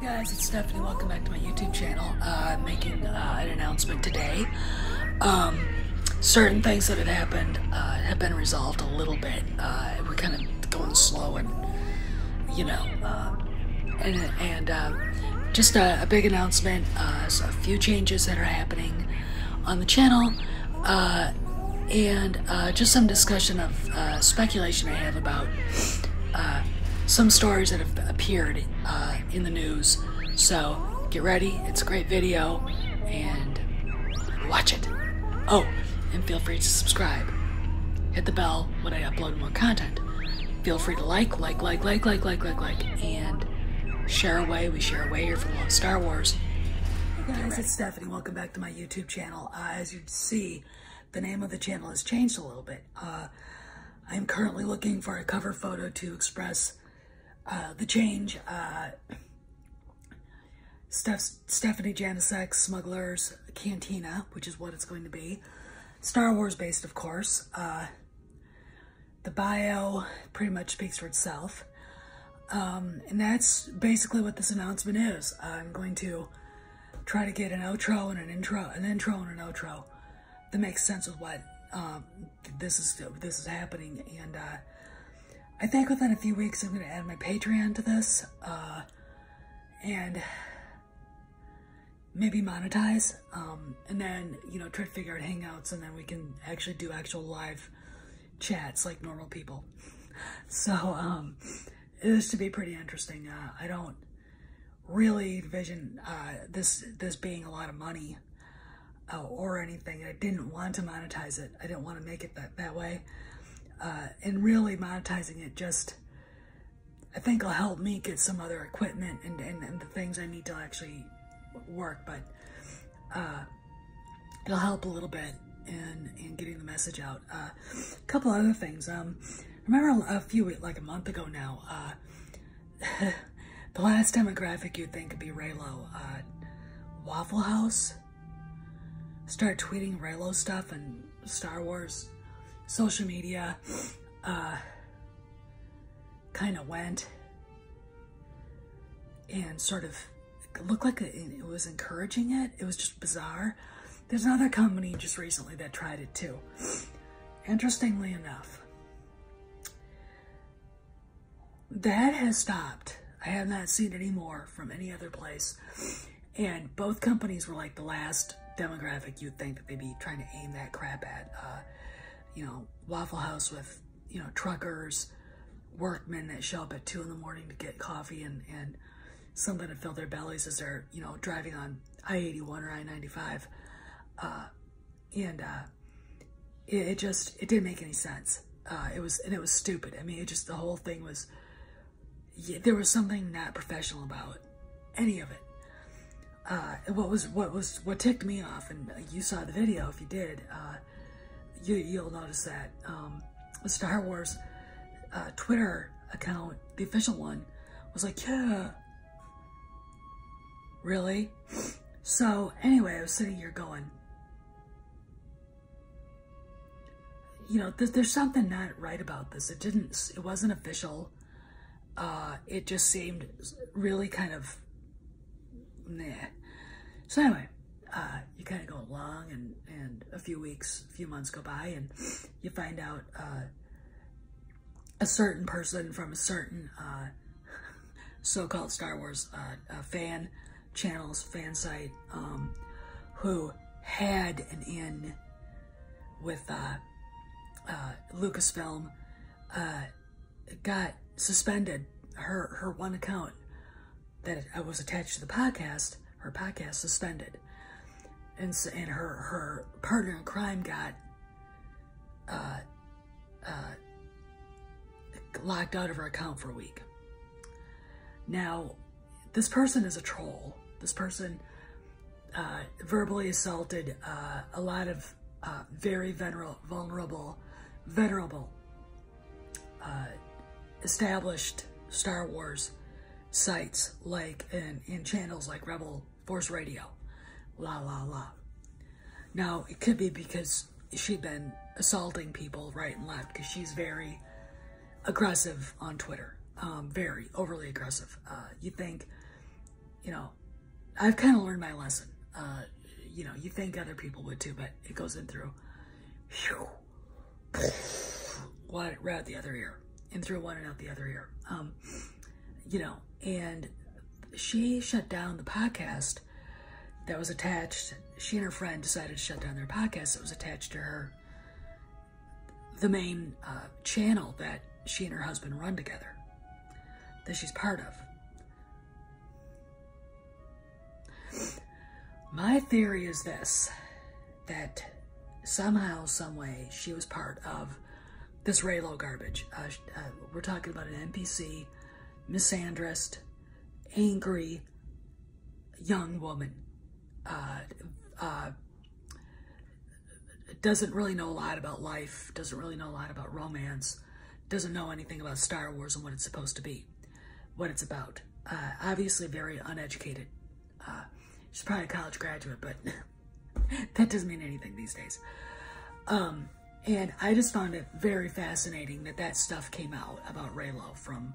Guys, it's Stephanie. Welcome back to my YouTube channel. I'm making an announcement today. Certain things that had happened have been resolved a little bit. We're kind of going slow and, you know, just a big announcement. So a few changes that are happening on the channel, and just some discussion of speculation I have about some stories that have appeared in the news. So get ready, it's a great video, and watch it. Oh, and feel free to subscribe. Hit the bell when I upload more content. Feel free to like, and share away. We share away here for the love of Star Wars. Hey guys, it's Stephanie. Welcome back to my YouTube channel. As you see, the name of the channel has changed a little bit. I'm currently looking for a cover photo to express the change. Stephanie Janicek Smugglers Cantina, which is what it's going to be. Star Wars based, of course. The bio pretty much speaks for itself. And that's basically what this announcement is. I'm going to try to get an outro and an intro and an outro that makes sense with what this is happening. And I think within a few weeks I'm going to add my Patreon to this, and maybe monetize, and then, you know, try to figure out Hangouts, and then we can actually do actual live chats like normal people. So this should be pretty interesting. I don't really envision this being a lot of money or anything. I didn't want to monetize it. I didn't want to make it that way. And really monetizing it just, I think, will help me get some other equipment and the things I need to actually work, but it'll help a little bit in getting the message out. A couple other things. Remember like a month ago now, the last demographic you'd think would be Reylo. Waffle House started tweeting Reylo stuff and Star Wars social media, kind of went and sort of looked like it was encouraging it. It was just bizarre. There's another company just recently that tried it too. Interestingly enough, that has stopped. I have not seen any more from any other place. And both companies were like the last demographic you'd think that they'd be trying to aim that crap at. You know, Waffle House with, you know, truckers, workmen that show up at 2 in the morning to get coffee and something to fill their bellies as they're, you know, driving on I-81 or I-95. It didn't make any sense. It was stupid. I mean, the whole thing was, there was something not professional about any of it. What ticked me off, and you saw the video if you did, you'll notice that the Star Wars Twitter account, the official one, was like, yeah, really? So anyway, I was sitting here going, you know, there's something not right about this. It wasn't official. It just seemed really kind of meh. So anyway, you kind of go along, and a few months go by, and you find out a certain person from a certain so-called Star Wars fan site, who had an in with Lucasfilm, got suspended. Her one account that was attached to the podcast, her podcast suspended, and her partner in crime got locked out of her account for a week. Now, this person is a troll. This person verbally assaulted a lot of very venerable, established Star Wars sites, like in channels like Rebel Force Radio, la. Now, it could be because she'd been assaulting people right and left, because she's very aggressive on Twitter, very overly aggressive. You think you know, I've kind of learned my lesson. You know, you think other people would too, but it goes in through, right out the other ear, in through one and out the other ear. You know, and she shut down the podcast that was attached. She and her friend decided to shut down their podcast that was attached to the main channel that she and her husband run together, that she's part of. My theory is this, that somehow, some way, she was part of this Reylo garbage. We're talking about an NPC, misandrist, angry young woman. Doesn't really know a lot about life, doesn't really know a lot about romance, doesn't know anything about Star Wars and what it's supposed to be, what it's about. Obviously very uneducated. She's probably a college graduate, but that doesn't mean anything these days. And I just found it very fascinating that that stuff came out about Reylo from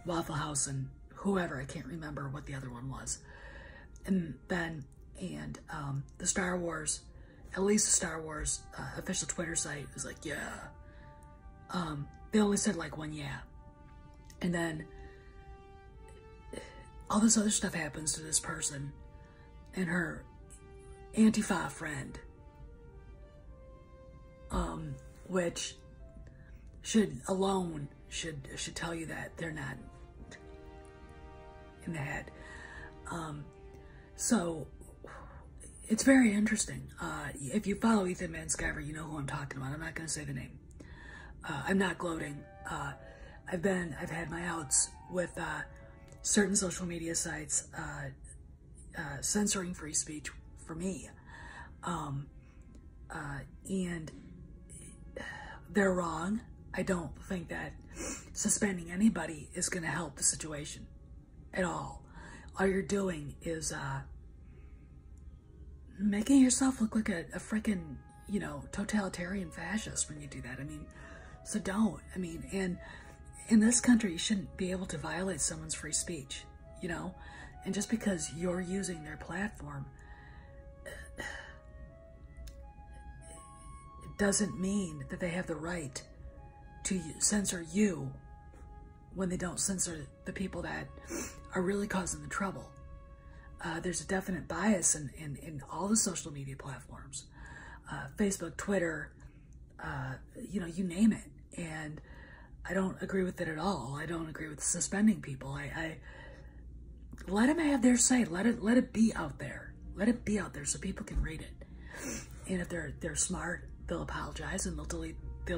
Waffle House and whoever, I can't remember what the other one was. And then, the Star Wars, at least the Star Wars official Twitter site was like, yeah. They only said like one yeah. And then all this other stuff happens to this person and her Antifa friend, which should tell you that they're not in the head. So it's very interesting. If you follow Ethan Van Sciver, you know who I'm talking about. I'm not going to say the name. I'm not gloating. I've had my outs with certain social media sites censoring free speech for me, and they're wrong. I don't think that suspending anybody is going to help the situation at all. All you're doing is making yourself look like a freaking, you know, totalitarian fascist when you do that. I mean, so don't. I mean, and in this country, you shouldn't be able to violate someone's free speech, you know? And just because you're using their platform, it doesn't mean that they have the right to censor you when they don't censor the people that are really causing the trouble. There's a definite bias in all the social media platforms, Facebook, Twitter, you know, you name it. And I don't agree with it at all. I don't agree with suspending people. I let them have their say. Let it be out there. Let it be out there so people can read it. And if they're smart, they'll apologize and they'll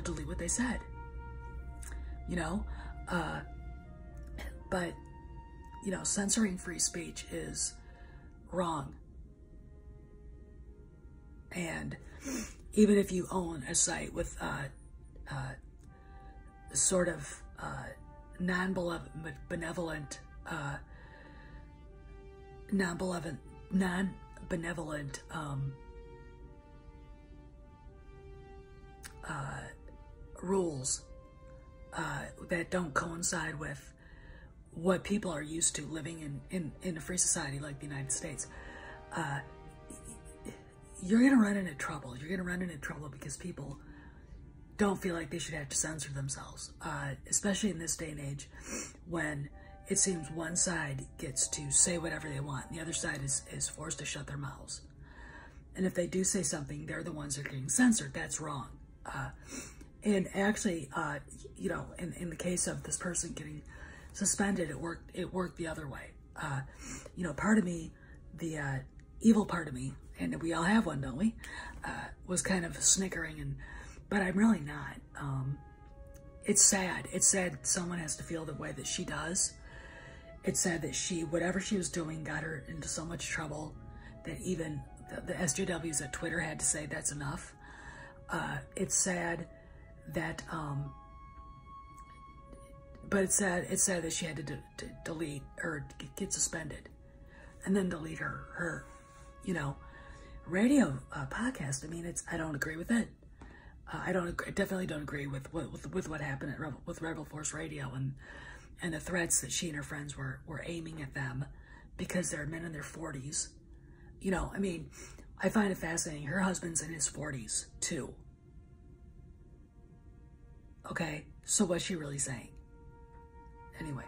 delete what they said. You know, but you know, censoring free speech is wrong. And even if you own a site with sort of non-benevolent rules that don't coincide with what people are used to living in a free society like the United States, you're going to run into trouble. You're going to run into trouble because people don't feel like they should have to censor themselves, especially in this day and age when it seems one side gets to say whatever they want and the other side is forced to shut their mouths. And if they do say something, they're the ones that are getting censored. That's wrong. And actually, you know, in the case of this person getting suspended, it worked the other way. You know, part of me, the evil part of me, and we all have one, don't we, was kind of snickering, but I'm really not. It's sad. It's sad someone has to feel the way that she does. It's sad that whatever she was doing got her into so much trouble that even the SJWs at Twitter had to say that's enough. It's sad that, but it's sad that she had to delete or get suspended and then delete her, you know, radio podcast. I mean, I don't agree with it. I definitely don't agree with what happened with Rebel Force Radio and the threats that she and her friends were aiming at them because they're men in their 40s. You know, I mean, I find it fascinating. Her husband's in his 40s too. Okay, so what's she really saying? Anyway,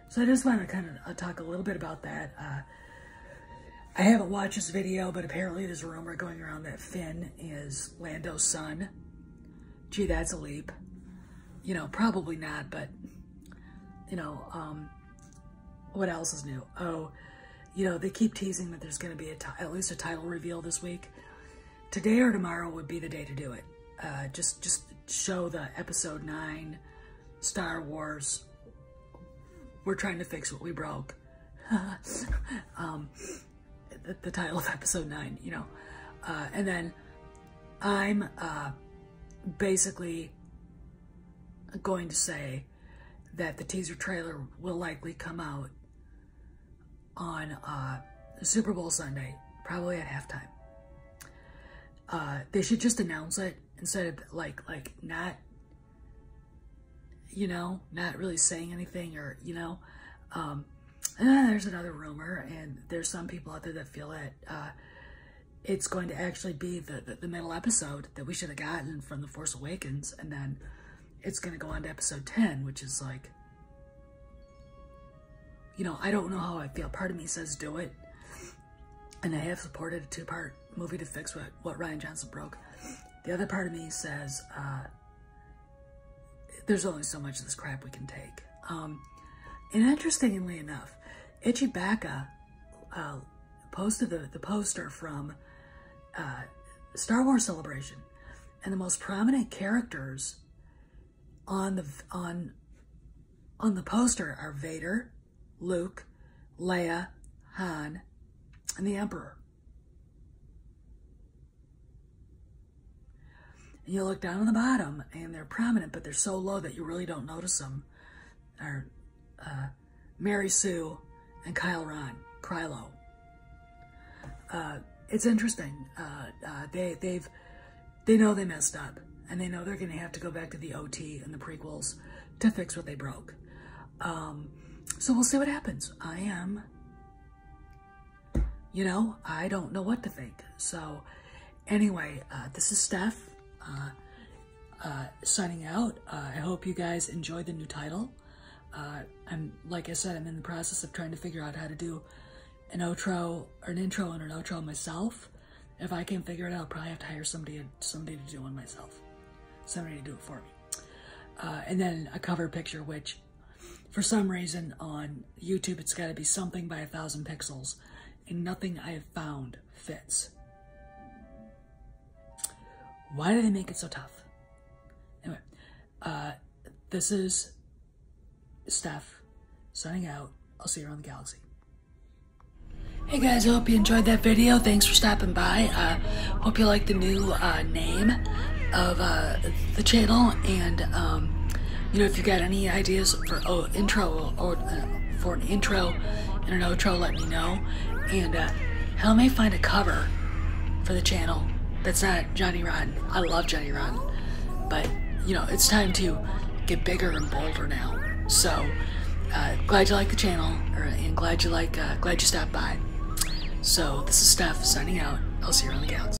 so I just want to kind of talk a little bit about that. I haven't watched this video, but apparently there's a rumor going around that Finn is Lando's son. Gee, that's a leap. You know, probably not, but, you know, what else is new? Oh, you know, they keep teasing that there's going to be at least a title reveal this week. Today or tomorrow would be the day to do it. Just show the episode 9 Star Wars. We're trying to fix what we broke. The title of episode 9, you know. And then I'm basically going to say that the teaser trailer will likely come out on Super Bowl Sunday, probably at halftime. They should just announce it instead of like not, you know, not really saying anything, or, you know. And then there's another rumor, and there's some people out there that feel that it's going to actually be the middle episode that we should have gotten from The Force Awakens, and then it's going to go on to episode 10, which is like, you know, I don't know how I feel. Part of me says do it, and I have supported a 2-part movie to fix what Rian Johnson broke. The other part of me says there's only so much of this crap we can take. And interestingly enough, Itchy Bacca posted the poster from Star Wars Celebration, and the most prominent characters on the poster are Vader, Luke, Leia, Han, and the Emperor. And you look down on the bottom, and they're prominent, but they're so low that you really don't notice them. Are Mary Sue and Kylo. It's interesting. They know they messed up, and they know they're going to have to go back to the OT and the prequels to fix what they broke. So we'll see what happens. You know, I don't know what to think. So anyway, this is Steph signing out. I hope you guys enjoyed the new title. Like I said, I'm in the process of trying to figure out how to do an intro and an outro myself. If I can't figure it out, I'll probably have to hire somebody to do one myself. Somebody to do it for me. And then a cover picture, which for some reason on YouTube, it's got to be something by 1,000 pixels, and nothing I have found fits. Why do they make it so tough? Anyway, this is Steph signing out. I'll see you around the galaxy. Hey guys, I hope you enjoyed that video. Thanks for stopping by. Hope you like the new name of the channel, and you know, if you got any ideas for intro or for an intro and an outro, let me know. And hell, I may find a cover for the channel that's not Johnny Rotten. I love Johnny Rotten, but you know, it's time to get bigger and bolder now. So glad you like the channel, and glad you stopped by. So this is Steph signing out. I'll see you around the galaxy.